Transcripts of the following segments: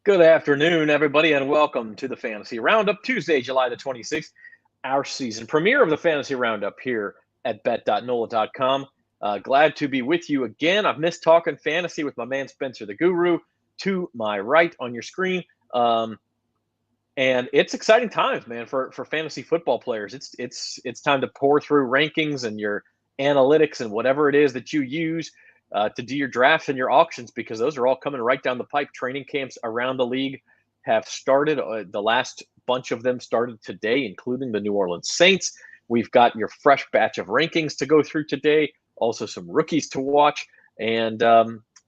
Good afternoon, everybody, and welcome to the Fantasy Roundup, Tuesday, July the 26th, our season premiere of the Fantasy Roundup here at bet.nola.com. Glad to be with you again. I've missed talking fantasy with my man Spencer the Guru to my right on your screen. And it's exciting times, man, for fantasy football players. It's time to pour through rankings and your analytics and whatever it is that you use to do your drafts and your auctions, because those are all coming right down the pipe. Training camps around the league have started. The last bunch of them started today, including the New Orleans Saints. We've got your fresh batch of rankings to go through today, also some rookies to watch, and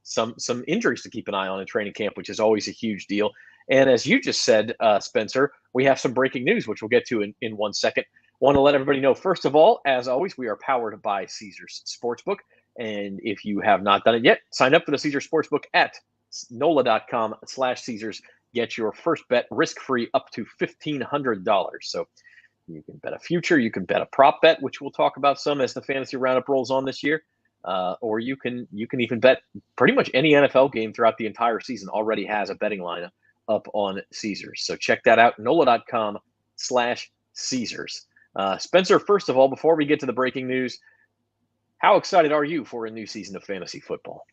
some injuries to keep an eye on in training camp, which is always a huge deal. And as you just said, Spencer, we have some breaking news, which we'll get to in 1 second. Want to let everybody know, first of all, as always, we are powered by Caesars Sportsbook. And if you have not done it yet, sign up for the Caesars Sportsbook at NOLA.com/Caesars. Get your first bet risk-free up to $1,500. So you can bet a future, you can bet a prop bet, which we'll talk about some as the Fantasy Roundup rolls on this year. Or you can even bet pretty much any NFL game throughout the entire season already has a betting line up on Caesars. So check that out, NOLA.com/Caesars. Spencer, first of all, before we get to the breaking news, how excited are you for a new season of fantasy football?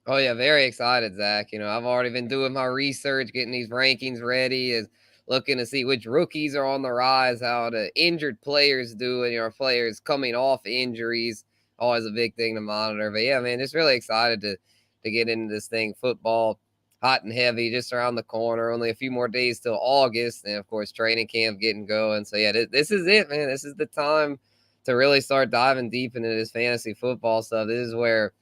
Oh, yeah, very excited, Zach. I've already been doing my research, getting these rankings ready, looking to see which rookies are on the rise, how the injured players do, and players coming off injuries. Always a big thing to monitor. But, yeah, man, just really excited to get into this thing. Football, hot and heavy, just around the corner. Only a few more days till August. And, of course, training camp getting going. So, yeah, this is it, man. This is the time to really start diving deep into this fantasy football stuff. This is where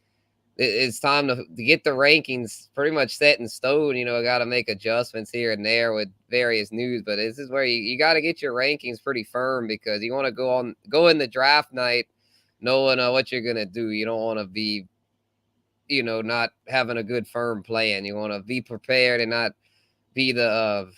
it's time to get the rankings pretty much set in stone. I got to make adjustments here and there with various news, but this is where you got to get your rankings pretty firm, because you want to go in the draft night knowing what you're going to do. You don't want to be, not having a good firm plan. You want to be prepared and not be the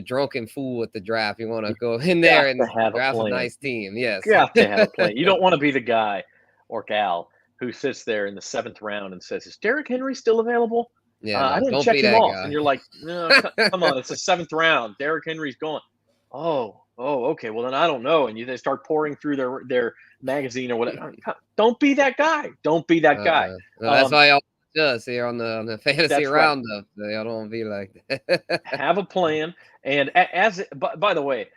drunken fool at the draft. You want to go in there and draft a nice team. Yes. You have to have a plan. You don't want to be the guy or gal who sits there in the 7th round and says, "Is Derrick Henry still available? Yeah, I didn't don't check be him that off." guy. And you're like, "No, come on, it's the 7th round. Derrick Henry's gone." Oh, okay. Well, then I don't know. And they start pouring through their magazine or whatever. Don't be that guy. Don't be that guy. No, that's why y'all just here on the Fantasy Roundup. Right. Y'all don't be like that. Have a plan. And by the way,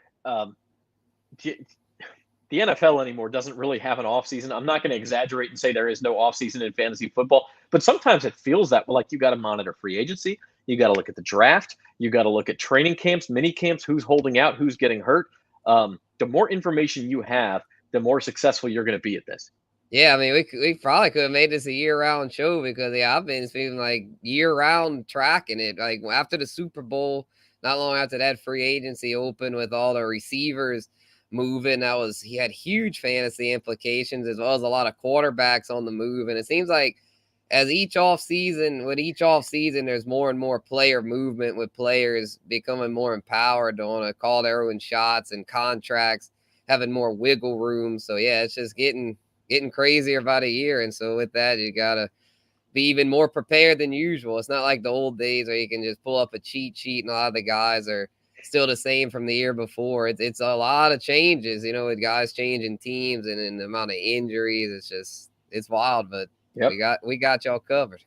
the NFL anymore doesn't really have an offseason. I'm not going to exaggerate and say there is no offseason in fantasy football, but sometimes it feels that like you got to monitor free agency. You got to look at the draft. You got to look at training camps, mini camps, who's holding out, who's getting hurt. The more information you have, the more successful you're going to be at this. Yeah, I mean, we probably could have made this a year-round show, because I've been feeling like year-round tracking it. Like after the Super Bowl, not long after that free agency opened with all the receivers moving, he had huge fantasy implications, as well as a lot of quarterbacks on the move. And it seems like with each offseason, there's more and more player movement, with players becoming more empowered to want to call their own shots and contracts, having more wiggle room. So yeah, it's just getting crazier about a year. And so with that, you gotta be even more prepared than usual. It's not like the old days where you can just pull up a cheat sheet and a lot of the guys are still the same from the year before. It's a lot of changes, with guys changing teams and the amount of injuries. It's wild, but yep. we got y'all covered.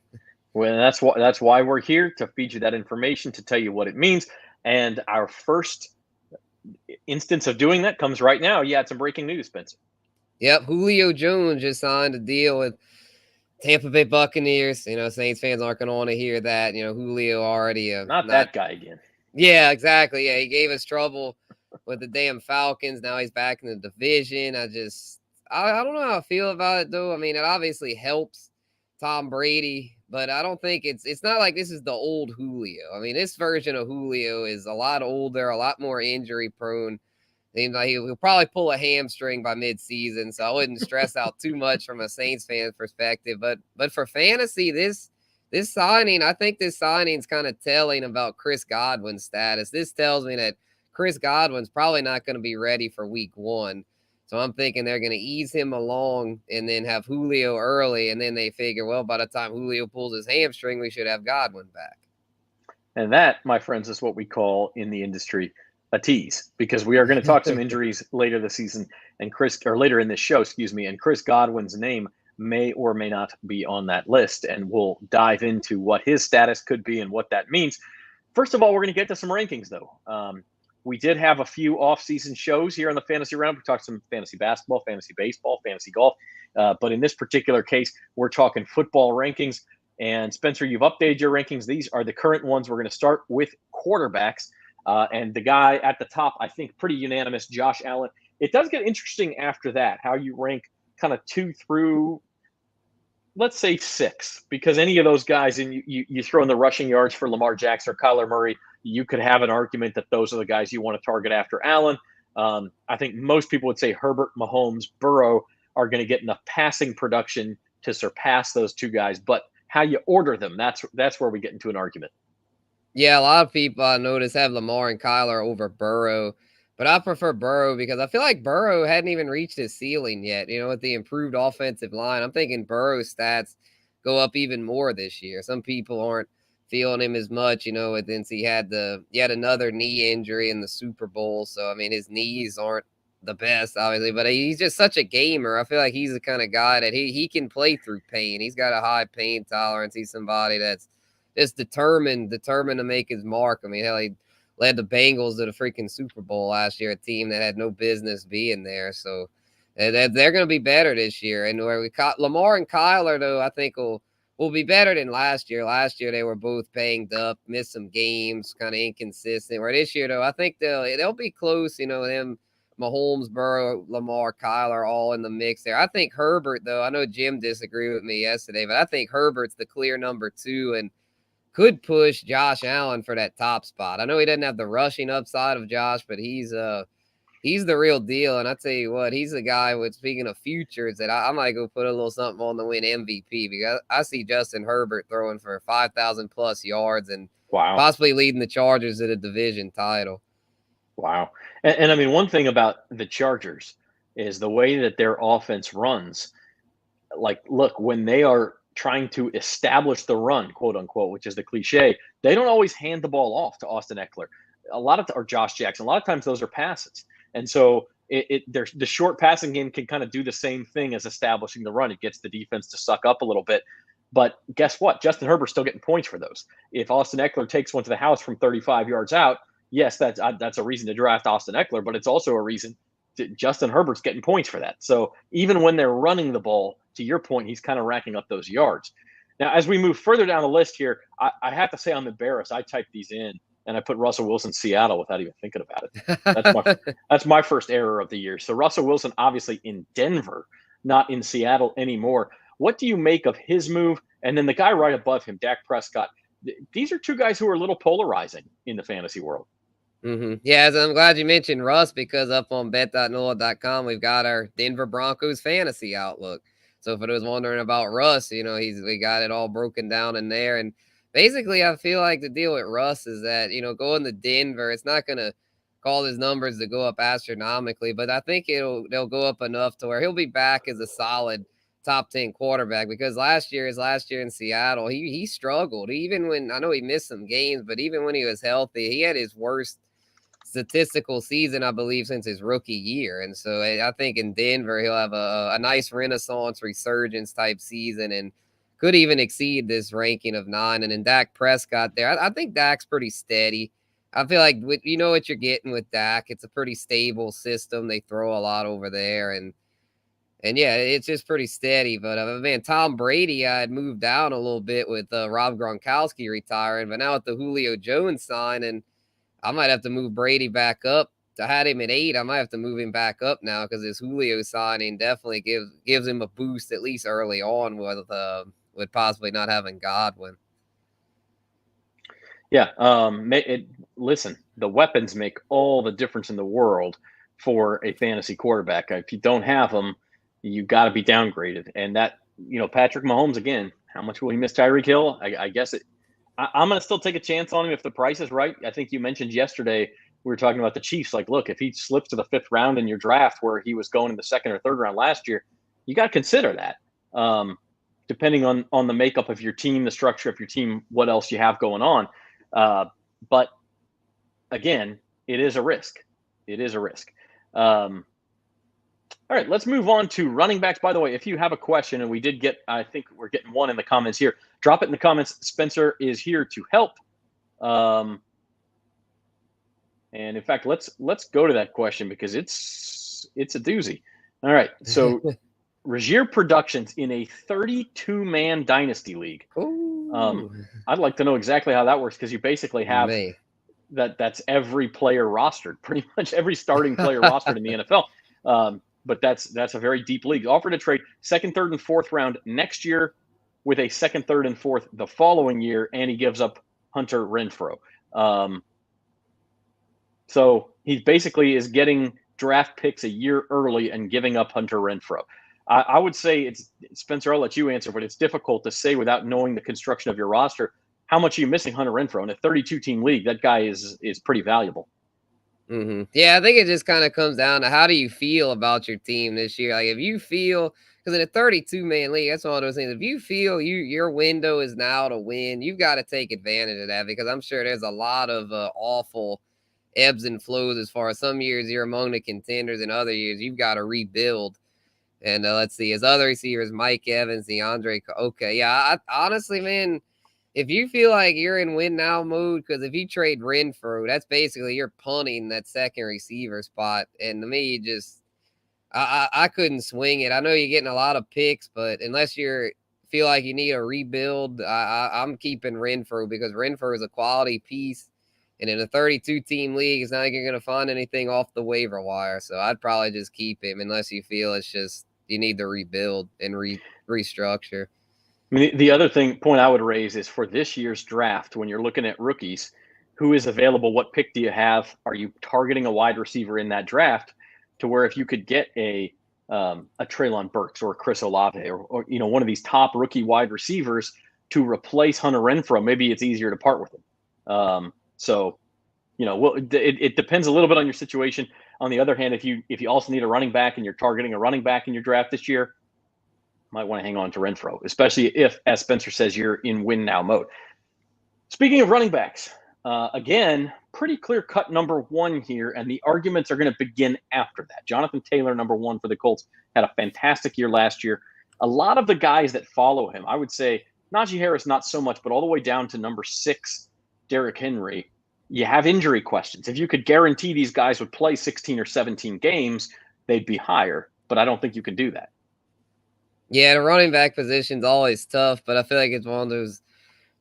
Well, that's why we're here, to feed you that information, to tell you what it means. And our first instance of doing that comes right now. You had some breaking news, Spencer. Yep, Julio Jones just signed a deal with Tampa Bay Buccaneers. Saints fans aren't going to want to hear that. Julio already not that guy again. Yeah, exactly. Yeah, he gave us trouble with the damn Falcons. Now he's back in the division. I don't know how I feel about it, though. I mean, it obviously helps Tom Brady, but I don't think it's not like this is the old Julio. I mean, this version of Julio is a lot older, a lot more injury prone. Seems like he'll probably pull a hamstring by mid-season, so I wouldn't stress out too much from a Saints fan perspective. But for fantasy, this signing, I think this signing is kind of telling about Chris Godwin's status. This tells me that Chris Godwin's probably not going to be ready for week 1. So I'm thinking they're going to ease him along and then have Julio early, and then they figure, well, by the time Julio pulls his hamstring, we should have Godwin back. And that, my friends, is what we call in the industry a tease, because we are going to talk some injuries later this season and later in this show, excuse me, and Chris Godwin's name may or may not be on that list. And we'll dive into what his status could be and what that means. First of all, we're going to get to some rankings, though. We did have a few off-season shows here on the Fantasy Round. We talked some fantasy basketball, fantasy baseball, fantasy golf. But in this particular case, we're talking football rankings. And Spencer, you've updated your rankings. These are the current ones. We're going to start with quarterbacks. And the guy at the top, I think pretty unanimous, Josh Allen. It does get interesting after that, how you rank kind of 2 through, let's say 6, because any of those guys, and you throw in the rushing yards for Lamar Jackson or Kyler Murray, you could have an argument that those are the guys you want to target after Allen. I think most people would say Herbert, Mahomes, Burrow are going to get enough passing production to surpass those two guys. But how you order them, that's where we get into an argument. Yeah, a lot of people I notice have Lamar and Kyler over Burrow, but I prefer Burrow because I feel like Burrow hadn't even reached his ceiling yet. With the improved offensive line, I'm thinking Burrow's stats go up even more this year. Some people aren't feeling him as much, since he had another knee injury in the Super Bowl. So I mean, his knees aren't the best, obviously, but he's just such a gamer. I feel like he's the kind of guy that he can play through pain. He's got a high pain tolerance. He's somebody that's just determined to make his mark. I mean, hell, he led the Bengals to the freaking Super Bowl last year, a team that had no business being there. So they're going to be better this year. And where we caught Lamar and Kyler, though, I think will be better than last year. Last year they were both banged up, missed some games, kind of inconsistent. Where this year, though, I think they'll be close. Them Mahomes, Burrow, Lamar, Kyler, all in the mix there. I think Herbert, though, I know Jim disagreed with me yesterday, but I think Herbert's the clear number 2 and could push Josh Allen for that top spot. I know he doesn't have the rushing upside of Josh, but he's the real deal. And I tell you what, he's the guy with, speaking of futures, that I might go put a little something on to win MVP, because I see Justin Herbert throwing for 5,000 plus yards and possibly leading the Chargers to the division title. Wow. And I mean, one thing about the Chargers is the way that their offense runs. Like, look, when they are trying to establish the run, quote unquote, which is the cliche, they don't always hand the ball off to Austin Eckler. Or Josh Jackson. A lot of times those are passes. And so the short passing game can kind of do the same thing as establishing the run. It gets the defense to suck up a little bit. But guess what? Justin Herbert's still getting points for those. If Austin Eckler takes one to the house from 35 yards out, yes, that's a reason to draft Austin Eckler, but it's also a reason Justin Herbert's getting points for that. So even when they're running the ball, to your point, he's kind of racking up those yards. Now, as we move further down the list here, I have to say I'm embarrassed. I typed these in and I put Russell Wilson Seattle without even thinking about it. That's my first error of the year. So Russell Wilson obviously in Denver, not in Seattle anymore. What do you make of his move? And then the guy right above him, Dak Prescott. These are two guys who are a little polarizing in the fantasy world. Mm-hmm. Yeah, so I'm glad you mentioned Russ, because up on bet.nola.com, we've got our Denver Broncos fantasy outlook. So if it was wondering about Russ, we got it all broken down in there. And basically, I feel like the deal with Russ is that, going to Denver, it's not going to cause his numbers to go up astronomically, but I think they'll go up enough to where he'll be back as a solid top 10 quarterback, because last year in Seattle, he struggled. Even when, I know he missed some games, but even when he was healthy, he had his worst statistical season, I believe, since his rookie year. And so I think in Denver, he'll have a nice renaissance resurgence type season and could even exceed this ranking of 9. And then Dak Prescott there, I think Dak's pretty steady. I feel like you know what you're getting with Dak. It's a pretty stable system. They throw a lot over there, and yeah, it's just pretty steady. But man, Tom Brady, I had moved down a little bit with Rob Gronkowski retiring, but now with the Julio Jones sign, and I might have to move Brady back up. I had him at 8. I might have to move him back up now, because this Julio signing definitely gives him a boost, at least early on, with possibly not having Godwin. Yeah. Listen, the weapons make all the difference in the world for a fantasy quarterback. If you don't have them, you got to be downgraded. And that, Patrick Mahomes, again, how much will he miss Tyreek Hill? I guess I'm going to still take a chance on him if the price is right. I think you mentioned yesterday, we were talking about the Chiefs. Like, look, if he slips to the 5th round in your draft where he was going in the 2nd or 3rd round last year, you got to consider that. Depending on the makeup of your team, the structure of your team, what else you have going on. But again, it is a risk. It is a risk. All right, let's move on to running backs. By the way, if you have a question, and we did get, I think we're getting one in the comments here, drop it in the comments. Spencer is here to help. And in fact, let's go to that question because it's a doozy. All right, so Regier Productions in a 32-man dynasty league. I'd like to know exactly how that works because you basically have that's every player rostered, pretty much every starting player rostered in the NFL. But that's a very deep league. Offered to trade second, third, and fourth round next year with a second, third, and fourth the following year, and he gives up Hunter Renfrow. So he basically is getting draft picks a year early and giving up Hunter Renfrow. I would say it's Spencer, I'll let you answer, but it's difficult to say without knowing the construction of your roster. How much are you missing Hunter Renfrow? In a 32-team league, that guy is pretty valuable. Mm-hmm. Yeah, I think it just kind of comes down to how do you feel about your team this year? Like if you feel, because in a 32-man league, that's one of those things. If you feel your window is now to win, you've got to take advantage of that because I'm sure there's a lot of awful ebbs and flows as far as some years you're among the contenders and other years you've got to rebuild. And let's see, his other receivers, Mike Evans, DeAndre. Okay, yeah, honestly, man, if you feel like you're in win now mode, because if you trade Renfrow, that's basically you're punting that second receiver spot. And to me, just I couldn't swing it. I know you're getting a lot of picks, but unless you feel like you need a rebuild, I'm keeping Renfrow because Renfrow is a quality piece. And in a 32-team league, it's not like you're going to find anything off the waiver wire. So I'd probably just keep him unless you feel it's just you need to rebuild and restructure. I mean, the other point I would raise is for this year's draft, when you're looking at rookies, who is available? What pick do you have? Are you targeting a wide receiver in that draft to where if you could get a Treylon Burks or a Chris Olave or one of these top rookie wide receivers to replace Hunter Renfrow, maybe it's easier to part with him. It depends a little bit on your situation. On the other hand, if you also need a running back and you're targeting a running back in your draft this year, might want to hang on to Renfrow, especially if, as Spencer says, you're in win now mode. Speaking of running backs, again, pretty clear cut number one here, and the arguments are going to begin after that. Jonathan Taylor, number one for the Colts, had a fantastic year last year. A lot of the guys that follow him, I would say Naji Harris, not so much, but all the way down to number 6, Derrick Henry, you have injury questions. If you could guarantee these guys would play 16 or 17 games, they'd be higher, but I don't think you can do that. Yeah, the running back position's always tough, but I feel like it's one of those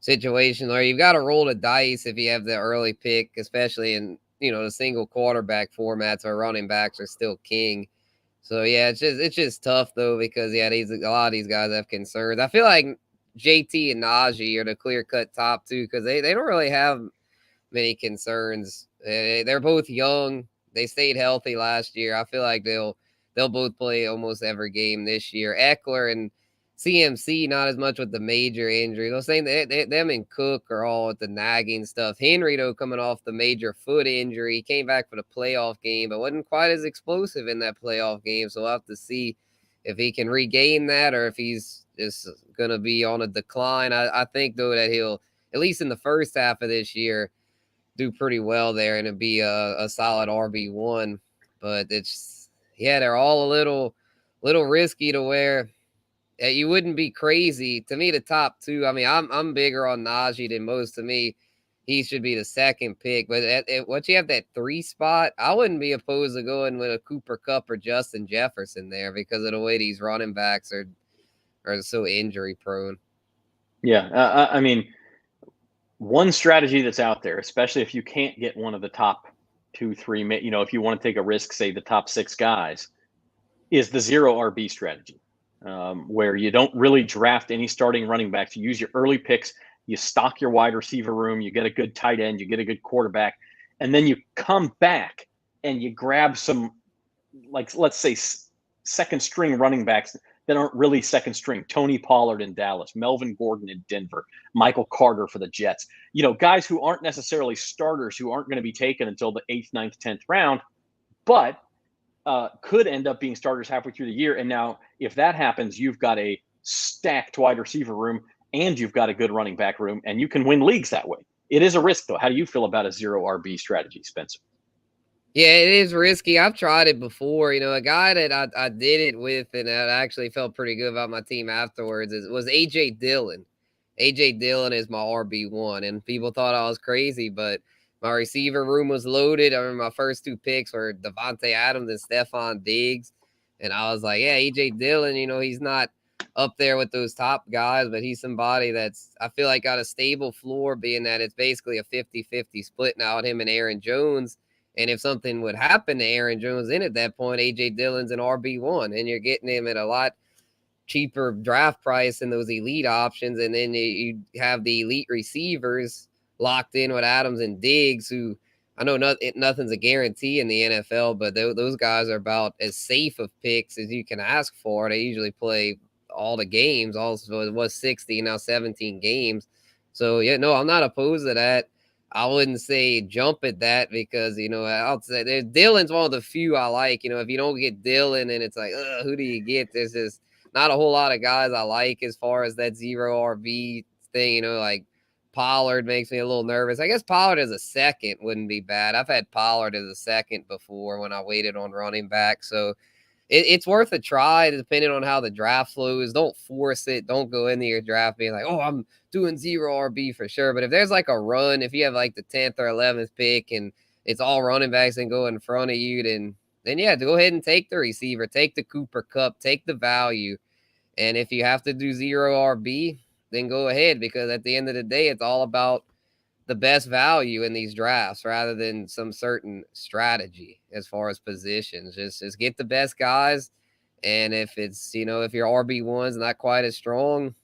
situations where you've got to roll the dice if you have the early pick, especially in the single quarterback formats where running backs are still king. So yeah, it's just tough though because a lot of these guys have concerns. I feel like JT and Naji are the clear cut top two because they don't really have many concerns. They're both young. They stayed healthy last year. I feel like they'll both play almost every game this year. Eckler and CMC, not as much with the major injury. Those things, them and Cook are all with the nagging stuff. Henry, though, coming off the major foot injury, he came back for the playoff game, but wasn't quite as explosive in that playoff game. So we'll have to see if he can regain that or if he's just going to be on a decline. I think, though, that he'll, at least in the first half of this year, do pretty well there and it'd be a solid RB1. But they're all a little risky to where you wouldn't be crazy. To me, the top two, I mean, I'm bigger on Naji than most. To me, he should be the second pick. But once you have that 3 spot, I wouldn't be opposed to going with a Cooper Kupp or Justin Jefferson there because of the way these running backs are so injury prone. Yeah, I mean, one strategy that's out there, especially if you can't get one of the top 2, 3, if you want to take a risk, say the top 6 guys, is the 0 RB strategy, where you don't really draft any starting running backs. You use your early picks, you stock your wide receiver room, you get a good tight end, you get a good quarterback, and then you come back and you grab some, like, let's say second string running backs that aren't really second string. Tony Pollard in Dallas, Melvin Gordon in Denver, Michael Carter for the Jets. Guys who aren't necessarily starters, who aren't going to be taken until the 8th, 9th, 10th round, but could end up being starters halfway through the year. And now if that happens, you've got a stacked wide receiver room and you've got a good running back room and you can win leagues that way. It is a risk, though. How do you feel about a zero RB strategy, Spencer? Yeah, it is risky. I've tried it before. A guy that I did it with and I actually felt pretty good about my team afterwards was A.J. Dillon. A.J. Dillon is my RB1, and people thought I was crazy, but my receiver room was loaded. I remember my first two picks were Devontae Adams and Stephon Diggs, and I was like, yeah, A.J. Dillon, he's not up there with those top guys, but he's somebody that's, I feel like, got a stable floor, being that it's basically a 50-50 split now with him and Aaron Jones. And if something would happen to Aaron Jones at that point, A.J. Dillon's an RB1, and you're getting him at a lot cheaper draft price than those elite options. And then you have the elite receivers locked in with Adams and Diggs, who I know nothing's a guarantee in the NFL, but those guys are about as safe of picks as you can ask for. They usually play all the games. Also, it was 60, now 17 games. So, yeah, no, I'm not opposed to that. I wouldn't say jump at that because, I'll say Dillon's one of the few I like. If you don't get Dillon and it's like, who do you get? There's just not a whole lot of guys I like as far as that zero RB thing. Like Pollard makes me a little nervous. I guess Pollard as a second wouldn't be bad. I've had Pollard as a second before when I waited on running back. So it's worth a try depending on how the draft flows. Don't force it. Don't go into your draft being like, oh, I'm doing zero RB for sure. But if there's like a run, if you have like the 10th or 11th pick and it's all running backs and go in front of you, then yeah, go ahead and take the receiver, take the Cooper Kupp, take the value. And if you have to do zero RB, then go ahead, because at the end of the day, it's all about the best value in these drafts rather than some certain strategy as far as positions. Just get the best guys. And if it's, if your RB1's not quite as strong,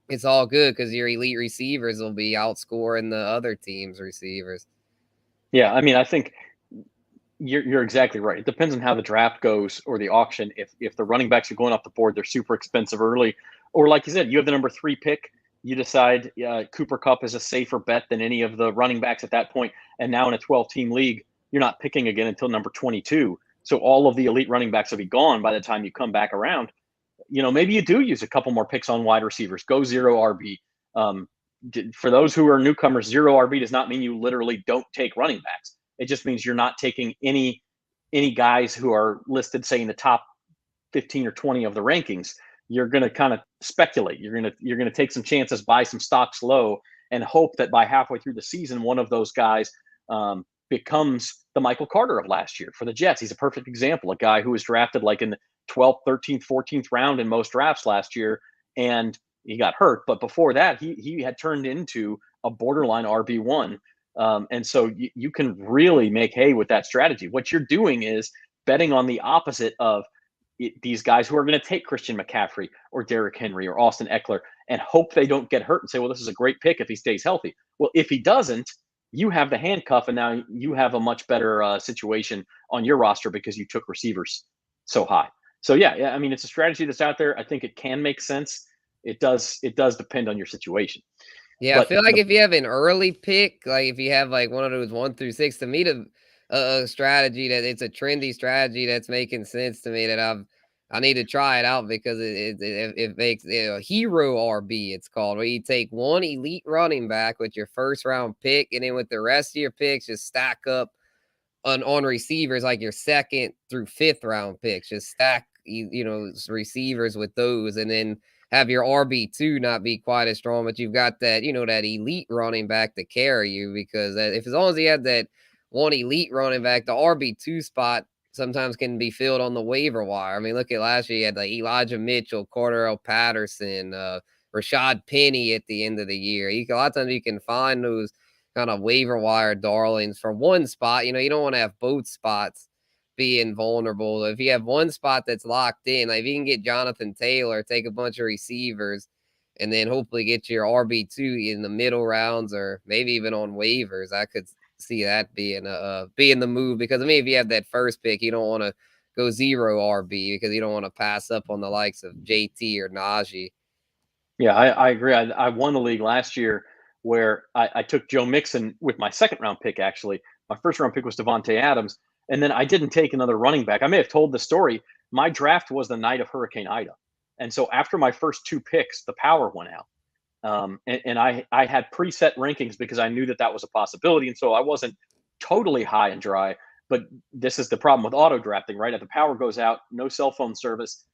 it's all good because your elite receivers will be outscoring the other team's receivers. Yeah, I mean, I think you're exactly right. It depends on how the draft goes or the auction. If the running backs are going off the board, they're super expensive early, or like you said, you have the number 3 pick. You decide Cooper Kupp is a safer bet than any of the running backs at that point. And now in a 12-team league, you're not picking again until number 22. So all of the elite running backs will be gone by the time you come back around. Maybe you do use a couple more picks on wide receivers. Go zero RB. For those who are newcomers, zero RB does not mean you literally don't take running backs. It just means you're not taking any guys who are listed, say, in the top 15 or 20 of the rankings. You're going to kind of speculate. You're going to take some chances, buy some stocks low, and hope that by halfway through the season, one of those guys becomes the Michael Carter of last year for the Jets. He's a perfect example, a guy who was drafted like in the 12th, 13th, 14th round in most drafts last year, and he got hurt. But before that, he had turned into a borderline RB1. And so you can really make hay with that strategy. What you're doing is betting on the opposite of these guys who are going to take Christian McCaffrey or Derrick Henry or Austin Eckler and hope they don't get hurt and say, well, this is a great pick if he stays healthy. Well, if he doesn't, you have the handcuff, and now you have a much better situation on your roster because you took receivers so high. So yeah, I mean, it's a strategy that's out there. I think it can make sense. It does depend on your situation. Yeah, but I feel like if you have an early pick, like if you have like one of those 1 through 6, to me, a strategy that it's a trendy strategy that's making sense to me that I need to try it out because it makes a hero RB, it's called, where you take one elite running back with your first round pick, and then with the rest of your picks, just stack up on receivers like your 2nd through 5th round picks. Just stack receivers with those, and then have your RB2 not be quite as strong, but you've got that, that elite running back to carry you, because as long as you have that one elite running back, the RB2 spot sometimes can be filled on the waiver wire. I mean, look at last year, you had like Elijah Mitchell, Cordarrelle Patterson, Rashad Penny at the end of the year. A lot of times you can find those kind of waiver wire darlings for one spot. You don't want to have both spots being vulnerable. If you have one spot that's locked in, like if you can get Jonathan Taylor, take a bunch of receivers, and then hopefully get your RB2 in the middle rounds or maybe even on waivers, I could see that being the move. Because I mean, if you have that first pick, you don't want to go zero RB because you don't want to pass up on the likes of JT or Naji. Yeah, I agree. I won the league last year where I took Joe Mixon with my 2nd round pick. Actually, my 1st round pick was Devontae Adams. And then I didn't take another running back. I may have told the story. My draft was the night of Hurricane Ida. And so after my first 2 picks, the power went out. And I had preset rankings because I knew that was a possibility. And so I wasn't totally high and dry. But this is the problem with auto drafting, right? If the power goes out, no cell phone service,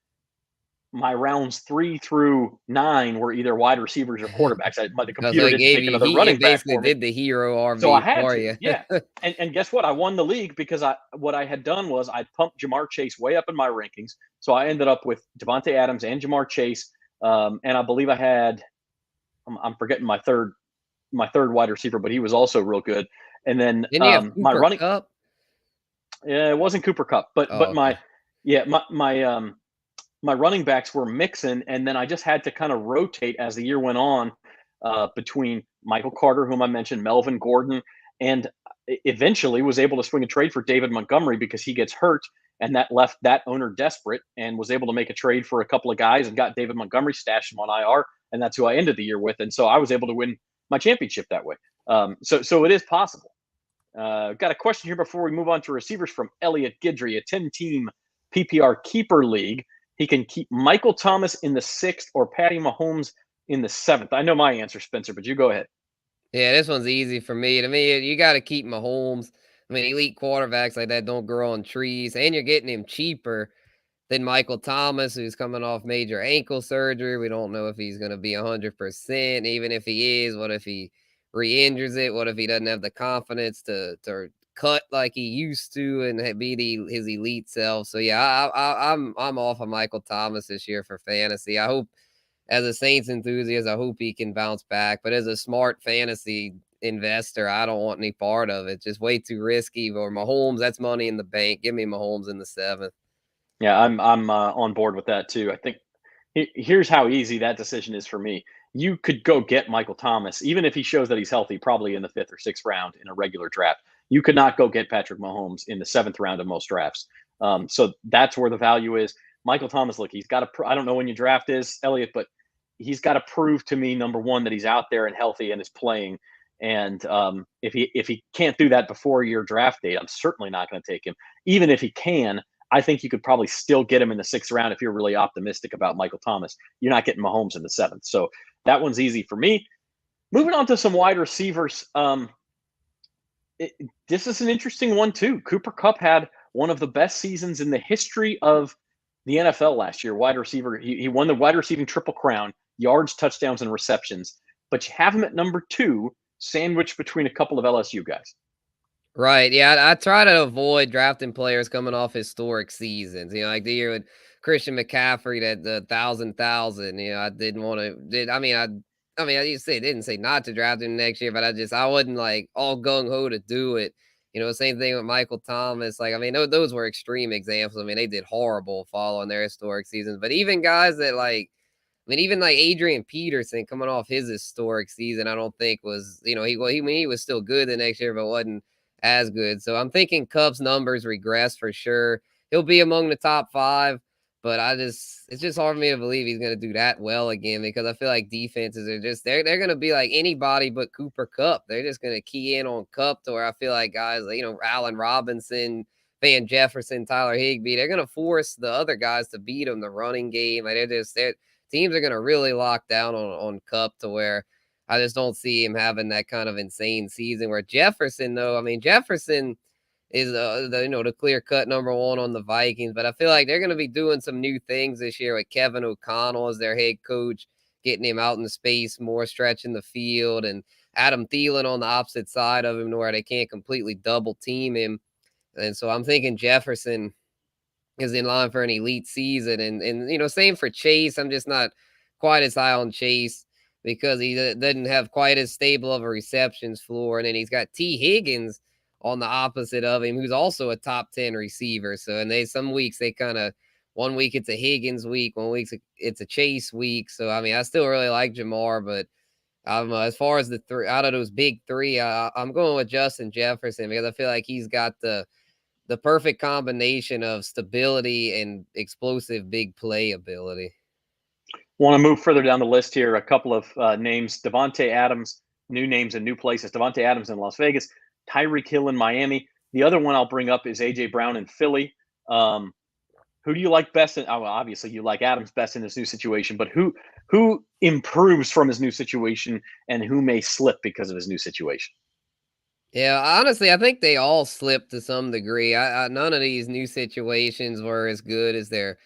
my rounds 3 through 9 were either wide receivers or quarterbacks. The So computer it didn't gave take you another running it back basically for me. did the hero So I RB had for to, you. yeah. And guess what? I won the league because what I had done was I pumped Jamar Chase way up in my rankings. So I ended up with Devontae Adams and Jamar Chase. And I believe I had, I'm forgetting my third wide receiver, but he was also real good. And then Didn't you have my Cooper running, Kupp? yeah, it wasn't Cooper Kupp, but Oh, okay. my running backs were mixing, and then I just had to kind of rotate as the year went on between Michael Carter, whom I mentioned, Melvin Gordon, and eventually was able to swing a trade for David Montgomery because he gets hurt, and that left that owner desperate and was able to make a trade for a couple of guys and got David Montgomery, stashed him on IR, and that's who I ended the year with, and so I was able to win my championship that way. So it is possible. Got a question here before we move on to receivers from Elliot Gidry, a 10-team PPR keeper league. He can keep Michael Thomas in the 6th or Patty Mahomes in the 7th. I know my answer, Spencer, but you go ahead. Yeah, this one's easy for me. To me, you got to keep Mahomes. I mean, elite quarterbacks like that don't grow on trees, and you're getting him cheaper than Michael Thomas, who's coming off major ankle surgery. We don't know if he's going to be 100%. Even if he is, what if he re-injures it? What if he doesn't have the confidence to cut like he used to and be his elite self? So yeah, I'm off of Michael Thomas this year for fantasy. I hope, as a Saints enthusiast, I hope he can bounce back. But as a smart fantasy investor, I don't want any part of it. Just way too risky. Or Mahomes, that's money in the bank. Give me Mahomes in the 7th. Yeah, I'm on board with that too. I think here's how easy that decision is for me. You could go get Michael Thomas, even if he shows that he's healthy, probably in the 5th or 6th round in a regular draft. You could not go get Patrick Mahomes in the 7th round of most drafts. So that's where the value is. Michael Thomas, look, he's got to. I don't know when your draft is, Elliot, but he's got to prove to me, number one, that he's out there and healthy and is playing. And if he can't do that before your draft date, I'm certainly not going to take him. Even if he can, I think you could probably still get him in the 6th round if you're really optimistic about Michael Thomas. You're not getting Mahomes in the 7th. So that one's easy for me. Moving on to some wide receivers. This is an interesting one, too. Cooper Kupp had one of the best seasons in the history of the NFL last year. Wide receiver. He won the wide receiving triple crown, yards, touchdowns, and receptions. But you have him at number 2, sandwiched between a couple of LSU guys. Right. Yeah, I try to avoid drafting players coming off historic seasons. Like the year with Christian McCaffrey, that the 1,000. I didn't want to. I used to say didn't say not to draft him next year, but I wasn't like all gung ho to do it. Same thing with Michael Thomas. Like, those were extreme examples. They did horrible following their historic seasons. But even guys that even like Adrian Peterson coming off his historic season, I don't think was, he was still good the next year, but wasn't as good. So I'm thinking Kupp's numbers regress for sure. He'll be among the top 5, but it's just hard for me to believe he's going to do that well again, because I feel like defenses are just, they're going to be like anybody but Cooper Kupp. They're just going to key in on Kupp to where I feel like guys like, Allen Robinson, Van Jefferson, Tyler Higbee, they're going to force the other guys to beat them the running game. Like teams are going to really lock down on Kupp to where I just don't see him having that kind of insane season. Where Jefferson, though, Jefferson is the clear cut number 1 on the Vikings, but I feel like they're going to be doing some new things this year with Kevin O'Connell as their head coach, getting him out in the space more, stretching the field, and Adam Thielen on the opposite side of him where they can't completely double team him. And so I'm thinking Jefferson is in line for an elite season. And same for Chase. I'm just not quite as high on Chase because he doesn't have quite as stable of a receptions floor. And then he's got T. Higgins on the opposite of him, who's also a top 10 receiver. So, and some weeks they kind of, one week it's a Higgins week, one week it's a Chase week. So, I still really like Jamar, but as far as the 3 out of those big 3, I'm going with Justin Jefferson because I feel like he's got the perfect combination of stability and explosive big play ability. Want to move further down the list here. A couple of names: Devontae Adams, new names in new places. Devontae Adams in Las Vegas, Tyreek Hill in Miami. The other one I'll bring up is AJ Brown in Philly. Who do you like best? Obviously, you like Adams best in this new situation, but who who improves from his new situation and who may slip because of his new situation? Yeah, honestly, I think they all slipped to some degree. None of these new situations were as good as their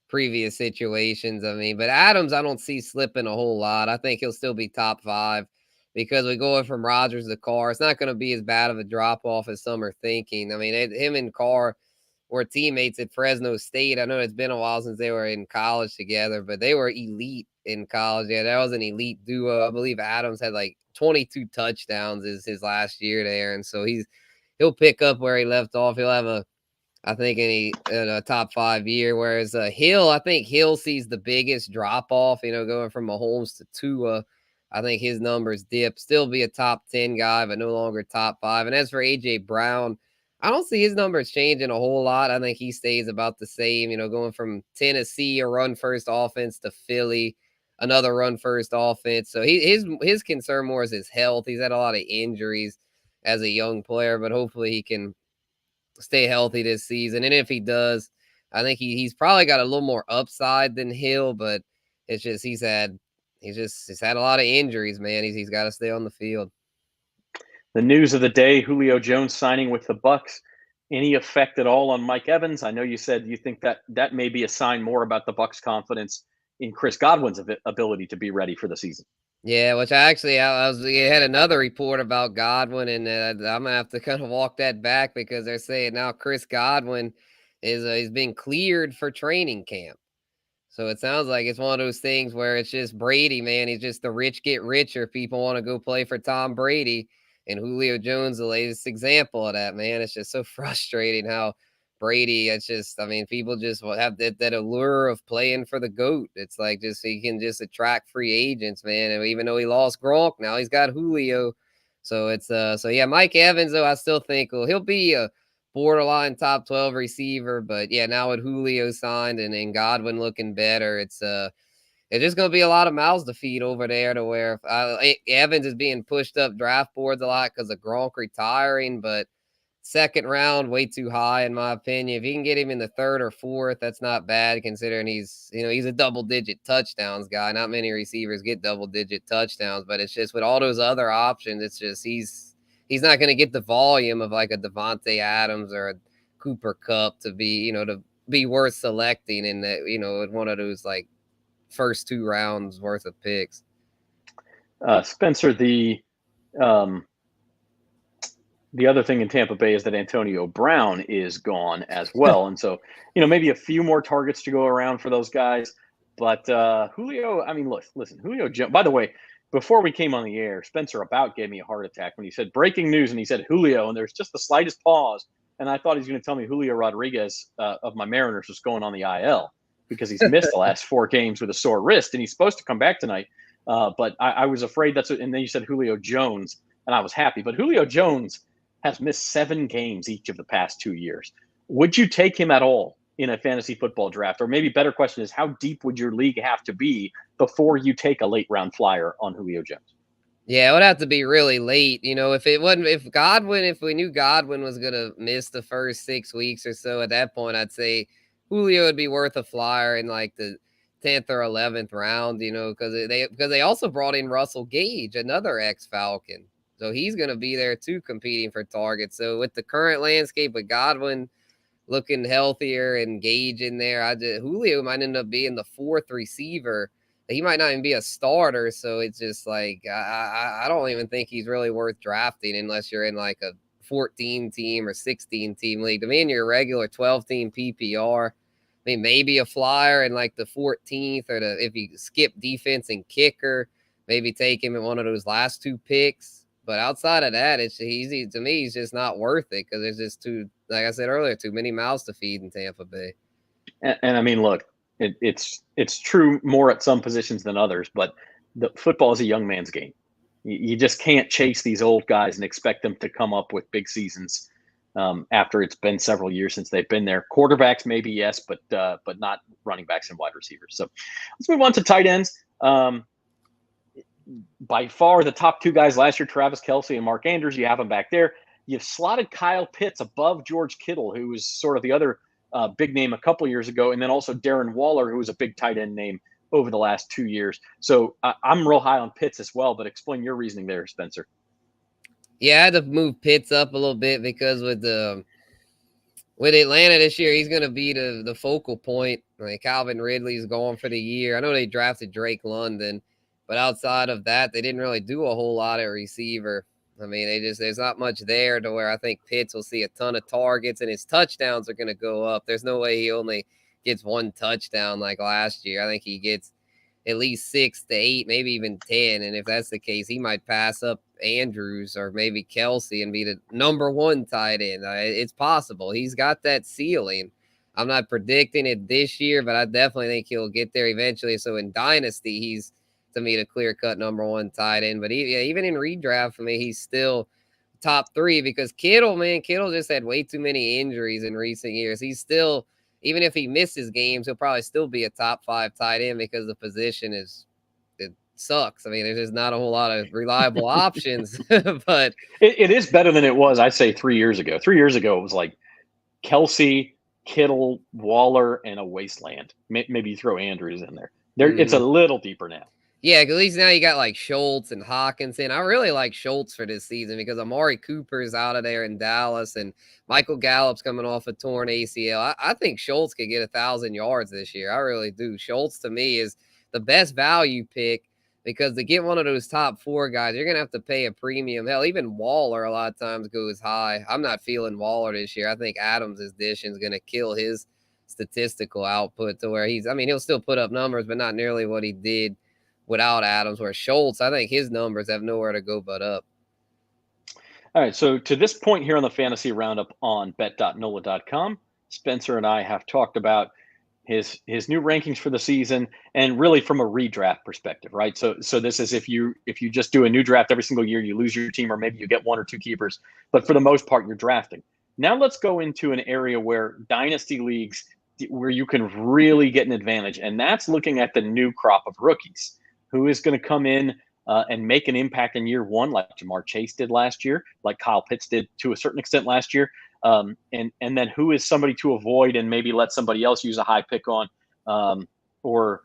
previous situations. I mean, but Adams, I don't see slipping a whole lot. I think he'll still be top five because we're going from Rodgers to Carr. It's not going to be as bad of a drop off as some are thinking. I mean, him and Carr were teammates at Fresno State. I know it's been a while since they were in college together, but they were elite in college. Yeah, that was an elite duo. I believe Adams had like 22 touchdowns is his last year there, and so he'll pick up where he left off. He'll have I think in a top 5 year. Whereas Hill, I think Hill sees the biggest drop off. Going from Mahomes to Tua. I think his numbers dip. Still be a top 10 guy, but no longer top 5. And as for AJ Brown, I don't see his numbers changing a whole lot. I think he stays about the same. Going from Tennessee, a run first offense, to Philly, another run first offense. So his concern more is his health. He's had a lot of injuries as a young player, but hopefully he can stay healthy this season. And if he does, I think he's probably got a little more upside than Hill, but it's just he's had a lot of injuries, man. He's got to stay on the field. The news of the day: Julio Jones signing with the Bucs. Any effect at all on Mike Evans? I know you said you think that may be a sign more about the Bucs' confidence in Chris Godwin's ability to be ready for the season. Yeah, which I had another report about Godwin, and I'm gonna have to kind of walk that back because they're saying now Chris Godwin is being cleared for training camp. So it sounds like it's one of those things where it's just Brady, man. He's just the rich get richer. People want to go play for Tom Brady, and Julio Jones, the latest example of that, man. It's just so frustrating how Brady, it's just, I mean, people just have that allure of playing for the GOAT. It's like just he can just attract free agents, man. And even though he lost Gronk, now he's got Julio. So so yeah, Mike Evans, though, I still think he'll be a borderline top 12 receiver. But yeah, now with Julio signed and Godwin looking better, it's just going to be a lot of mouths to feed over there to where Evans is being pushed up draft boards a lot because of Gronk retiring, but second round, way too high, in my opinion. If you can get him in the third or fourth, that's not bad considering he's a double-digit touchdowns guy. Not many receivers get double-digit touchdowns, but it's just with all those other options, it's just he's not going to get the volume of like a Devontae Adams or a Cooper Kupp to be worth selecting in one of those like first 2 rounds worth of picks. Spencer, the other thing in Tampa Bay is that Antonio Brown is gone as well. And so, maybe a few more targets to go around for those guys. But Julio, I mean, listen, Julio Jones, by the way, before we came on the air, Spencer about gave me a heart attack when he said breaking news and he said Julio, and there's just the slightest pause. And I thought he was going to tell me Julio Rodriguez of my Mariners was going on the IL because he's missed the last 4 games with a sore wrist, and he's supposed to come back tonight. But I was afraid that's what, and then you said Julio Jones, and I was happy. But Julio Jones has missed 7 games each of the past 2 years. Would you take him at all in a fantasy football draft? Or maybe better question is, how deep would your league have to be before you take a late round flyer on Julio Jones? Yeah, it would have to be really late. If we knew Godwin was going to miss the first 6 weeks or so, at that point, I'd say Julio would be worth a flyer in like the 10th or 11th round, because they also brought in Russell Gage, another ex-Falcon. So he's going to be there too, competing for targets. So with the current landscape with Godwin looking healthier and Gage in there, Julio might end up being the 4th receiver. He might not even be a starter. So it's just like, I don't even think he's really worth drafting unless you're in like a 14 team or 16 team league. To me, in your regular 12 team PPR, I mean, maybe a flyer in like the 14th or if you skip defense and kicker, maybe take him in one of those last 2 picks. But outside of that, it's easy to me. He's just not worth it because there's just like I said earlier, too many mouths to feed in Tampa Bay. And I mean, look, it's true more at some positions than others, but the football is a young man's game. You just can't chase these old guys and expect them to come up with big seasons after it's been several years since they've been there. Quarterbacks, maybe yes, but not running backs and wide receivers. So let's move on to tight ends. By far the top 2 guys last year, Travis Kelce and Mark Andrews. You have them back there. You've slotted Kyle Pitts above George Kittle, who was sort of the other big name a couple years ago, and then also Darren Waller, who was a big tight end name over the last 2 years. So I'm real high on Pitts as well, but explain your reasoning there, Spencer. Yeah, I had to move Pitts up a little bit because with Atlanta this year, he's going to be the focal point. Like Calvin Ridley's gone for the year. I know they drafted Drake London, but outside of that, they didn't really do a whole lot at receiver. I mean, there's not much there to where I think Pitts will see a ton of targets and his touchdowns are going to go up. There's no way he only gets one touchdown like last year. I think he gets at least 6 to 8, maybe even 10. And if that's the case, he might pass up Andrews or maybe Kelsey and be the number 1 tight end. It's possible. He's got that ceiling. I'm not predicting it this year, but I definitely think he'll get there eventually. So in Dynasty, he's, to me, the clear-cut number 1 tight end. But even in redraft, for me, he's still top 3 because Kittle just had way too many injuries in recent years. He's still, even if he misses games, he'll probably still be a top 5 tight end because the position it sucks. I mean, there's just not a whole lot of reliable options, but it is better than it was, I'd say, 3 years ago. 3 years ago, it was like Kelsey, Kittle, Waller, and a wasteland. Maybe you throw Andrews in there. It's a little deeper now. Yeah, at least now you got like Schultz and Hawkinson. I really like Schultz for this season because Amari Cooper is out of there in Dallas and Michael Gallup's coming off a torn ACL. I think Schultz could get 1,000 yards this year. I really do. Schultz, to me, is the best value pick because to get one of those top 4 guys, you're going to have to pay a premium. Hell, even Waller a lot of times goes high. I'm not feeling Waller this year. I think Adams' addition is going to kill his statistical output to where he'll still put up numbers, but not nearly what he did without Adams, where Schultz, I think his numbers have nowhere to go but up. All right, so to this point here on the Fantasy Roundup on bet.nola.com, Spencer and I have talked about his new rankings for the season and really from a redraft perspective, right? So this is if you just do a new draft every single year, you lose your team or maybe you get 1 or 2 keepers, but for the most part, you're drafting. Now let's go into an area where dynasty leagues, where you can really get an advantage, and that's looking at the new crop of rookies. Who is going to come in and make an impact in year 1, like Jamar Chase did last year, like Kyle Pitts did to a certain extent last year, and then who is somebody to avoid and maybe let somebody else use a high pick on, or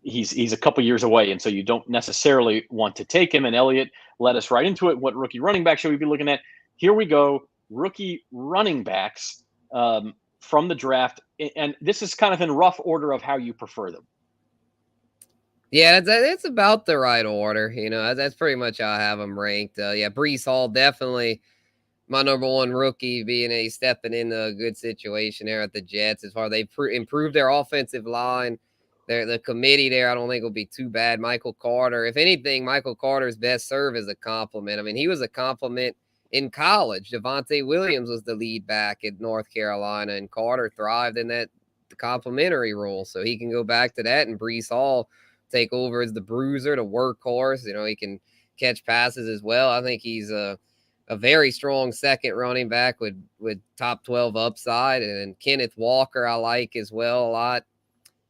he's a couple years away, and so you don't necessarily want to take him. And Elliot led us right into it. What rookie running back should we be looking at? Here we go, rookie running backs from the draft, and this is kind of in rough order of how you prefer them. Yeah, it's about the right order. That's pretty much how I have them ranked. Breece Hall, definitely my number 1 rookie, being stepping into a good situation there at the Jets. As far as they've improved their offensive line, the committee there, I don't think will be too bad. Michael Carter, if anything, Michael Carter's best serve as a compliment. I mean, he was a compliment in college. Devontae Williams was the lead back at North Carolina, and Carter thrived in that complimentary role. So he can go back to that, and Breece Hall take over as the bruiser, the workhorse. He can catch passes as well. I think he's a very strong second running back with top 12 upside. And Kenneth Walker I like as well a lot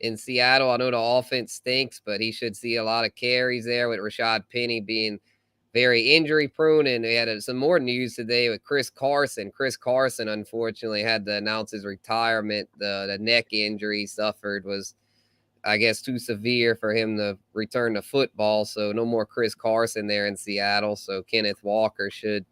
in Seattle. I know the offense stinks, but he should see a lot of carries there with Rashad Penny being very injury prone. And we had some more news today with Chris Carson. Chris Carson, unfortunately, had to announce his retirement. The neck injury he suffered was, I guess, too severe for him to return to football. So no more Chris Carson there in Seattle. So Kenneth Walker should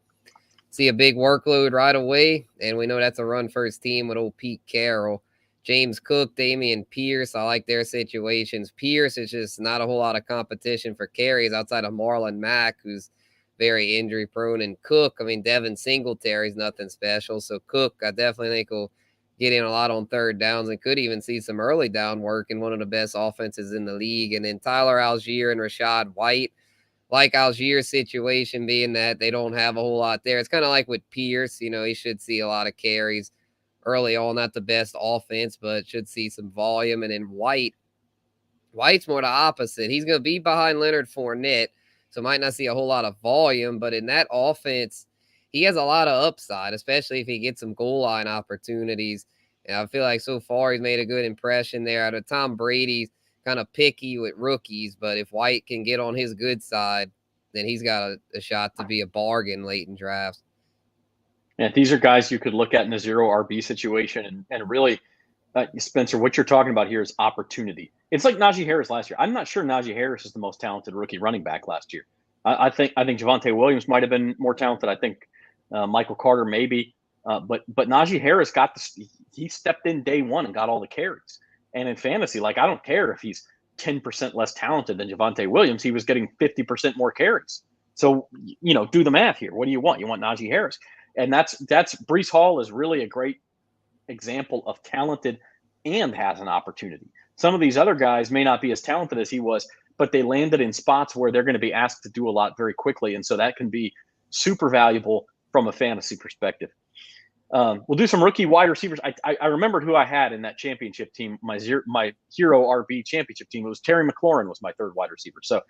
see a big workload right away. And we know that's a run-first team with old Pete Carroll. James Cook, Damian Pierce, I like their situations. Pierce is just not a whole lot of competition for carries outside of Marlon Mack, who's very injury-prone. And Cook, Devin Singletary's nothing special. So Cook, I definitely think will get in a lot on third downs and could even see some early down work in one of the best offenses in the league. And then Tyler Algier and Rashad White, like Algier's situation being that they don't have a whole lot there. It's kind of like with Pierce, he should see a lot of carries early on, not the best offense, but should see some volume. And then White's more the opposite. He's going to be behind Leonard Fournette, so might not see a whole lot of volume, but in that offense, he has a lot of upside, especially if he gets some goal line opportunities. And I feel like so far he's made a good impression there. Out of Tom Brady's kind of picky with rookies, but if White can get on his good side, then he's got a shot to be a bargain late in drafts. Yeah, these are guys you could look at in a 0 RB situation and really Spencer, what you're talking about here is opportunity. It's like Naji Harris last year. I'm not sure Naji Harris is the most talented rookie running back last year. I think Javonte Williams might have been more talented. I think Michael Carter maybe, but Naji Harris he stepped in day one and got all the carries. And in fantasy, like I don't care if he's 10% less talented than Javonte Williams, he was getting 50% more carries. So do the math here. What do you want? You want Naji Harris, and that's Breece Hall is really a great example of talented and has an opportunity. Some of these other guys may not be as talented as he was, but they landed in spots where they're going to be asked to do a lot very quickly. And so that can be super valuable from a fantasy perspective. We'll do some rookie wide receivers. I remembered who I had in that championship team, my hero RB championship team. It was Terry McLaurin was my third wide receiver. So,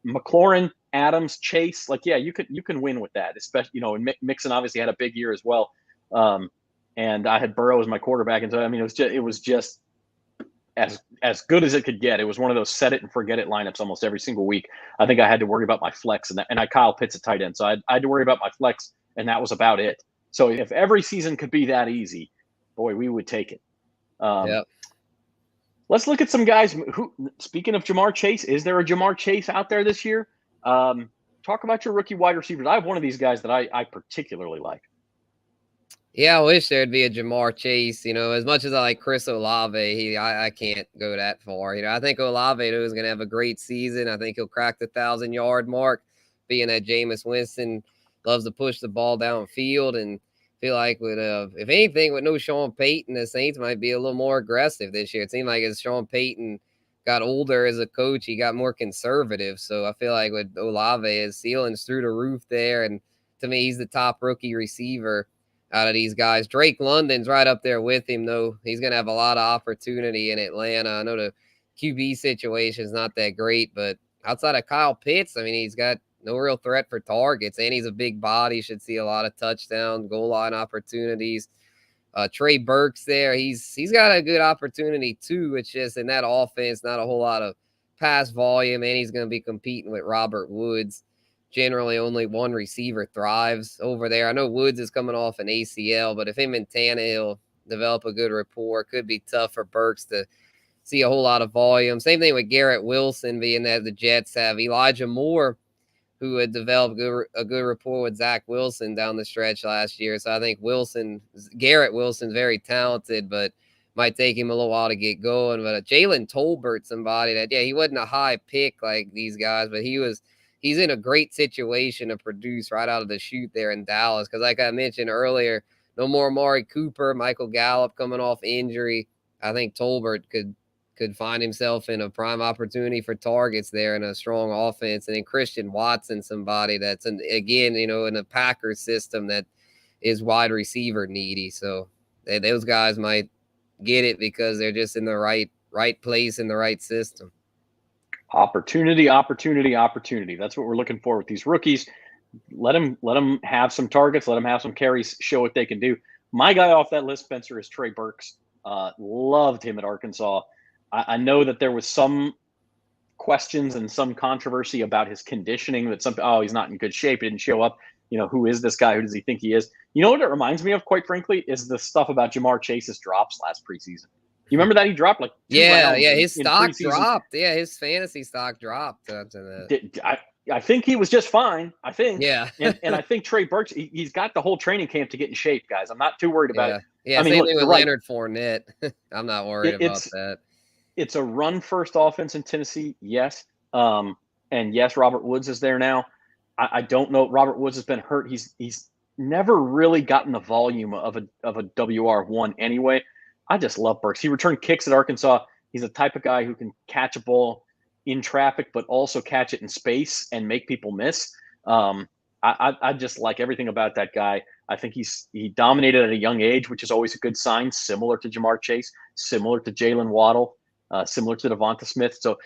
McLaurin, Adams, Chase, you can win with that, especially, and Mixon obviously had a big year as well. And I had Burrow as my quarterback. And so, it was just as good as it could get. It was one of those set it and forget it lineups almost every single week. I think I had to worry about my flex and I Kyle Pitts at tight end. So I had to worry about my flex, and that was about it. So if every season could be that easy, boy, we would take it. Let's look at some guys who, speaking of Jamar Chase, is there a Jamar Chase out there this year? Talk about your rookie wide receivers. I have one of these guys that I particularly like. Yeah, I wish there'd be a Jamar Chase. As much as I like Chris Olave, I can't go that far. I think Olave is going to have a great season. I think he'll crack the 1,000-yard mark, being that Jameis Winston loves to push the ball downfield, and feel like if anything, with no Sean Payton, the Saints might be a little more aggressive this year. It seemed like as Sean Payton got older as a coach, he got more conservative. So I feel like with Olave, his ceiling's through the roof there, and to me, he's the top rookie receiver out of these guys. Drake London's right up there with him, though. He's going to have a lot of opportunity in Atlanta. I know the QB situation is not that great, but outside of Kyle Pitts, he's got no real threat for targets, and he's a big body. Should see a lot of touchdowns, goal line opportunities. Trey Burks there, he's got a good opportunity too. It's just in that offense, not a whole lot of pass volume, and he's going to be competing with Robert Woods. Generally, only one receiver thrives over there. I know Woods is coming off an ACL, but if him and Tannehill develop a good rapport, it could be tough for Burks to see a whole lot of volume. Same thing with Garrett Wilson, being that the Jets have Elijah Moore, who had developed a good rapport with Zach Wilson down the stretch last year. So I think Garrett Wilson's very talented, but might take him a little while to get going. But Jalen Tolbert, somebody that, he wasn't a high pick like these guys, but he's in a great situation to produce right out of the chute there in Dallas. Because like I mentioned earlier, no more Amari Cooper, Michael Gallup coming off injury. I think Tolbert could find himself in a prime opportunity for targets there in a strong offense. And then Christian Watson, somebody that's, in a Packers system that is wide receiver needy. So those guys might get it because they're just in the right place in the right system. Opportunity. That's what we're looking for with these rookies. Let them have some targets. Let them have some carries. Show what they can do. My guy off that list, Spencer, is Trey Burks. Loved him at Arkansas. I know that there was some questions and some controversy about his conditioning. That he's not in good shape. He didn't show up. Who is this guy? Who does he think he is? You know what it reminds me of, quite frankly, is the stuff about Jamar Chase's drops last preseason. You remember that he dropped like his stock dropped. Yeah, his fantasy stock dropped. I think he was just fine. I think. Yeah. and I think Trey Burks, he's got the whole training camp to get in shape, guys. I'm not too worried about it. Yeah, same thing with Leonard Fournette. I'm not worried about that. It's a run-first offense in Tennessee, yes. And yes, Robert Woods is there now. I don't know. Robert Woods has been hurt. He's never really gotten the volume of a WR1 anyway. I just love Burks. He returned kicks at Arkansas. He's the type of guy who can catch a ball in traffic, but also catch it in space and make people miss. I just like everything about that guy. I think he dominated at a young age, which is always a good sign, similar to Jamar Chase, similar to Jalen Waddle, similar to Devonta Smith. So,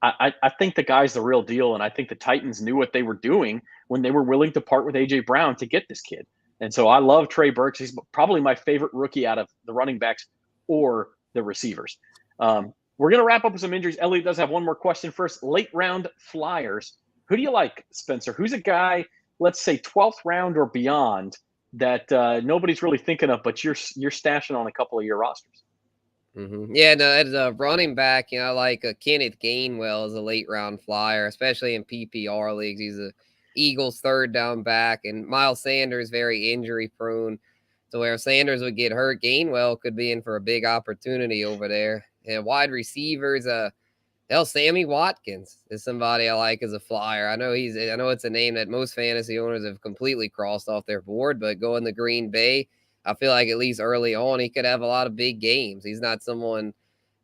I think the guy's the real deal, and I think the Titans knew what they were doing when they were willing to part with A.J. Brown to get this kid. And so I love Trey Burks. He's probably my favorite rookie out of the running backs or the receivers. We're going to wrap up with some injuries. Elliot does have one more question first. Late round flyers. Who do you like, Spencer? Who's a guy, let's say 12th round or beyond, that nobody's really thinking of, but you're stashing on a couple of your rosters. Mm-hmm. Yeah, no, as a running back, I like Kenneth Gainwell as a late round flyer, especially in PPR leagues. He's a Eagles third down back, and Miles Sanders very injury prone. So where if Sanders would get hurt, Gainwell could be in for a big opportunity over there. And wide receivers, Sammy Watkins is somebody I like as a flyer. I know it's a name that most fantasy owners have completely crossed off their board, but going to Green Bay, I feel like at least early on, he could have a lot of big games. He's not someone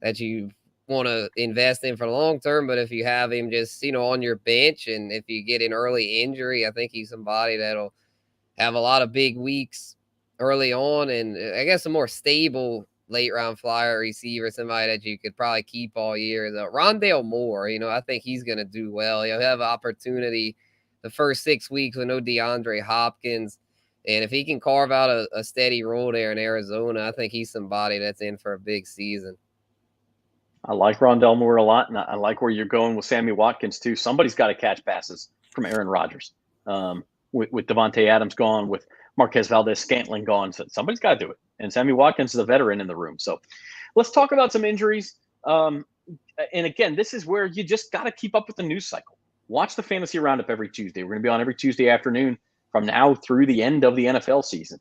that you want to invest in for the long term, but if you have him just, on your bench, and if you get an early injury, I think he's somebody that'll have a lot of big weeks early on, and I guess a more stable late round flyer receiver, somebody that you could probably keep all year, is Rondale Moore. I think he's going to do well. He'll have an opportunity the first 6 weeks with no DeAndre Hopkins. And if he can carve out a steady role there in Arizona, I think he's somebody that's in for a big season. I like Rondale Moore a lot, and I like where you're going with Sammy Watkins too. Somebody's got to catch passes from Aaron Rodgers. With Devontae Adams gone, with Marquez Valdez-Scantling gone, so somebody's got to do it. And Sammy Watkins is a veteran in the room. So let's talk about some injuries. And again, this is where you just got to keep up with the news cycle. Watch the Fantasy Roundup every Tuesday. We're going to be on every Tuesday afternoon from now through the end of the NFL season.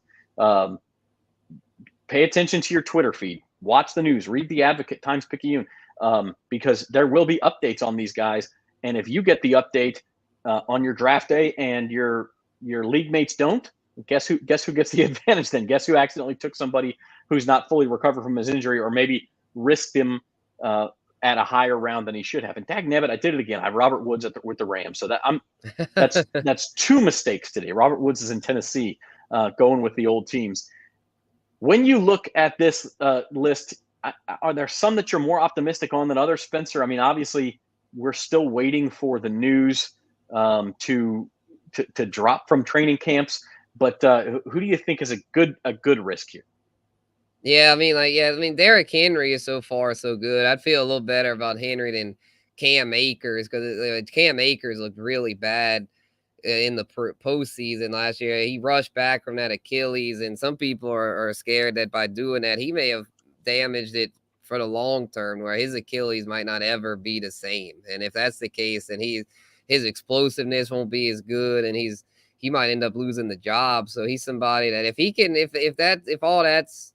Pay attention to your Twitter feed. Watch the news. Read The Advocate, Times-Picayune, because there will be updates on these guys. And if you get the update on your draft day and your league mates don't, guess who gets the advantage then? Guess who accidentally took somebody who's not fully recovered from his injury, or maybe risked him at a higher round than he should have? And dagnabbit, I did it again. I have Robert Woods with the Rams. So that's 2 mistakes today. Robert Woods is in Tennessee, going with the old teams. When you look at this list, are there some that you're more optimistic on than others, Spencer? I mean, obviously, we're still waiting for the news to drop from training camps. But who do you think is a good risk here? Yeah, I mean, Derrick Henry is so far so good. I'd feel a little better about Henry than Cam Akers, because Cam Akers looked really bad in the postseason last year. He rushed back from that Achilles, and some people are scared that by doing that, he may have damaged it for the long term, where his Achilles might not ever be the same. And if that's the case, then his explosiveness won't be as good, and he might end up losing the job. So he's somebody that if all that's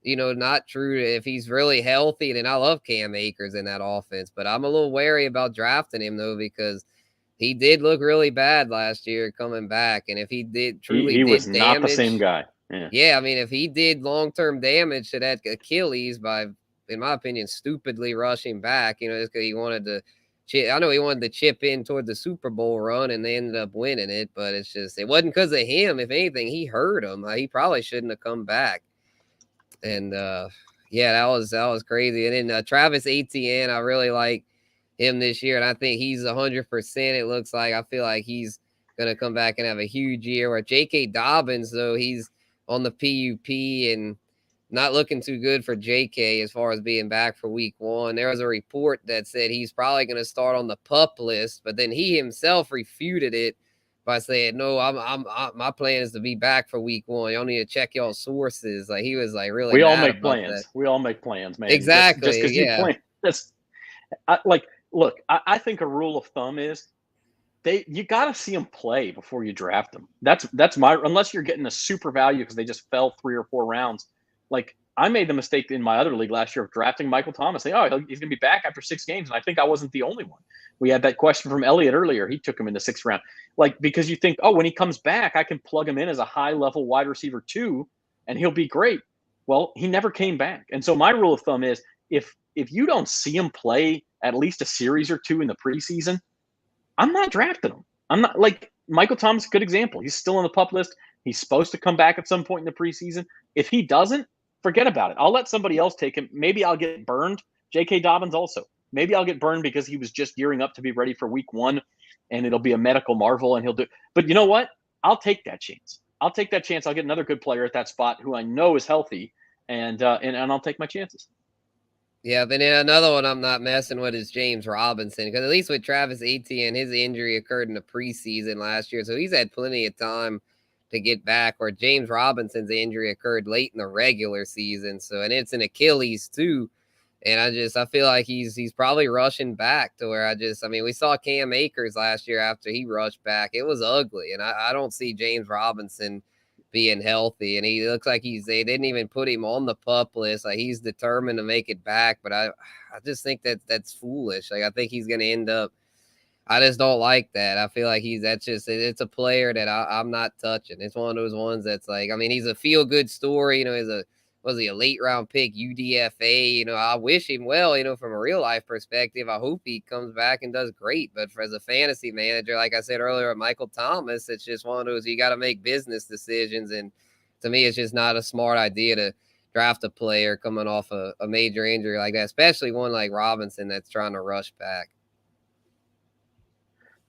not true, if he's really healthy, then I love Cam Akers in that offense. But I'm a little wary about drafting him though, because he did look really bad last year coming back. And if he did truly he was damage, not the same guy. Yeah, I mean, if he did long-term damage to that Achilles by, in my opinion, stupidly rushing back, just because he wanted to I know he wanted to chip in toward the Super Bowl run, and they ended up winning it, but it wasn't because of him. If anything, he hurt him. He probably shouldn't have come back. And yeah, that was crazy. And then Travis Etienne, I really like him this year, and I think he's 100%. It looks like, I feel like he's gonna come back and have a huge year. Where J.K. Dobbins, though, he's on the PUP and not looking too good for JK as far as being back for week 1. There was a report that said he's probably going to start on the PUP list, but then he himself refuted it by saying, "No, my plan is to be back for week 1. Y'all need to check y'all sources." Like, he was like really. We all make plans. We all make plans, man. Exactly. Just because you plan. Look. I think a rule of thumb is you got to see them play before you draft them. That's my, unless you're getting a super value because they just fell 3 or 4 rounds. Like, I made the mistake in my other league last year of drafting Michael Thomas, saying, "Oh, he's going to be back after 6 games." And I think I wasn't the only one. We had that question from Elliott earlier. He took him in the 6th round. Like, because you think, oh, when he comes back, I can plug him in as a high-level wide receiver 2, and he'll be great. Well, he never came back. And so my rule of thumb is, if you don't see him play at least a series or 2 in the preseason, I'm not drafting him. I'm not, like, Michael Thomas, a good example. He's still on the PUP list. He's supposed to come back at some point in the preseason. If he doesn't, forget about it. I'll let somebody else take him. Maybe I'll get burned. J.K. Dobbins also. Maybe I'll get burned because he was just gearing up to be ready for week 1, and it'll be a medical marvel, and he'll do it. But you know what? I'll take that chance. I'll get another good player at that spot who I know is healthy, and I'll take my chances. Yeah, but then another one I'm not messing with is James Robinson, because at least with Travis Etienne, his injury occurred in the preseason last year, so he's had plenty of time to get back, where James Robinson's injury occurred late in the regular season. So, and it's an Achilles too. And I feel like he's probably rushing back to where we saw Cam Akers last year after he rushed back. It was ugly. And I don't see James Robinson being healthy. And he looks like they didn't even put him on the PUP list. Like, he's determined to make it back. But I just think that's foolish. Like, I think he's going to end up, I just don't like that. I feel like it's a player that I'm not touching. It's one of those ones that's like, he's a feel good story. Was he a late round pick, UDFA? I wish him well, from a real life perspective. I hope he comes back and does great. But as a fantasy manager, like I said earlier with Michael Thomas, it's just one of those, you got to make business decisions. And to me, it's just not a smart idea to draft a player coming off a major injury like that, especially one like Robinson that's trying to rush back.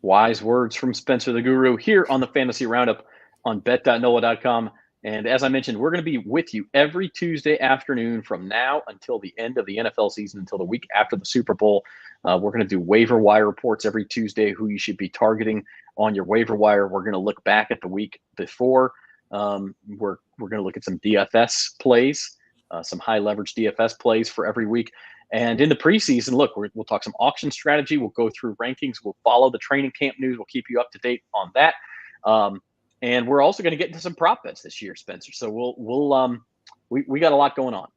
Wise words from Spencer the Guru here on the Fantasy Roundup on bet.nola.com. And as I mentioned, we're going to be with you every Tuesday afternoon from now until the end of the NFL season, until the week after the Super Bowl. We're going to do waiver wire reports every Tuesday, who you should be targeting on your waiver wire. We're going to look back at the week before. We're going to look at some DFS plays, some high leverage DFS plays for every week. And in the preseason, look, we'll talk some auction strategy. We'll go through rankings. We'll follow the training camp news. We'll keep you up to date on that. And we're also going to get into some prop bets this year, Spencer. So we got a lot going on.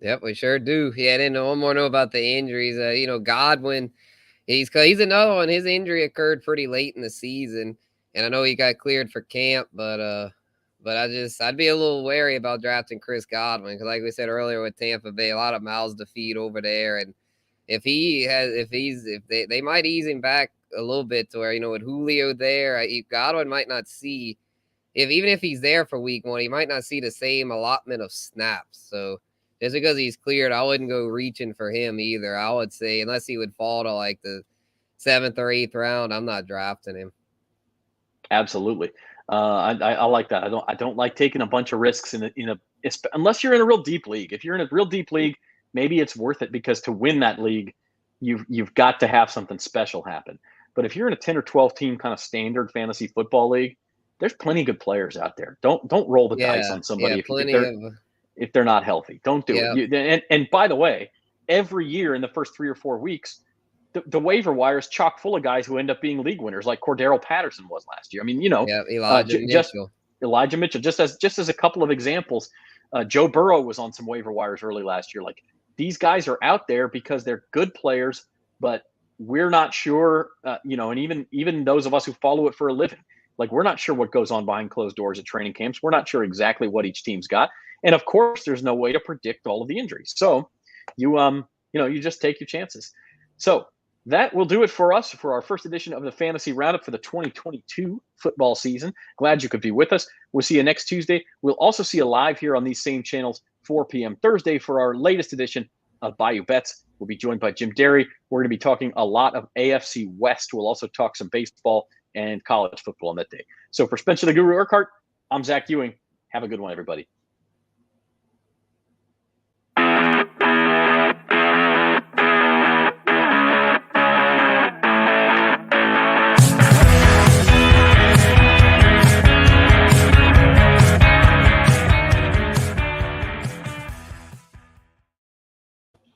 Yep, we sure do. Yeah, and then one more note about the injuries. Godwin, he's another one. His injury occurred pretty late in the season, and I know he got cleared for camp, but I'd be a little wary about drafting Chris Godwin, because like we said earlier with Tampa Bay, a lot of mouths to feed over there, and if they might ease him back a little bit to where, with Julio there, Godwin might not see, even if he's there for week 1, he might not see the same allotment of snaps. So just because he's cleared, I wouldn't go reaching for him either. I would say, unless he would fall to like the 7th or 8th round, I'm not drafting him. Absolutely. I like that. I don't like taking a bunch of risks unless you're in a real deep league. If you're in a real deep league, maybe it's worth it, because to win that league, you've got to have something special happen. But if you're in a 10 or 12 team kind of standard fantasy football league, there's plenty of good players out there. Don't roll the dice on somebody if they're not healthy. Don't do it. And by the way, every year in the first 3 or 4 weeks, the waiver wire is chock full of guys who end up being league winners, like Cordero Patterson was last year. Elijah Mitchell. Just as a couple of examples, Joe Burrow was on some waiver wires early last year. Like, these guys are out there because they're good players, but we're not sure, and even those of us who follow it for a living, like, we're not sure what goes on behind closed doors at training camps. We're not sure exactly what each team's got. And of course, there's no way to predict all of the injuries. So you just take your chances. So that will do it for us for our first edition of the Fantasy Roundup for the 2022 football season. Glad you could be with us. We'll see you next Tuesday. We'll also see you live here on these same channels, 4 p.m. Thursday, for our latest edition of Bayou Bets. We'll be joined by Jim Derry. We're going to be talking a lot of AFC West. We'll also talk some baseball and college football on that day. So for Spencer the Guru Urquhart, I'm Zach Ewing. Have a good one, everybody.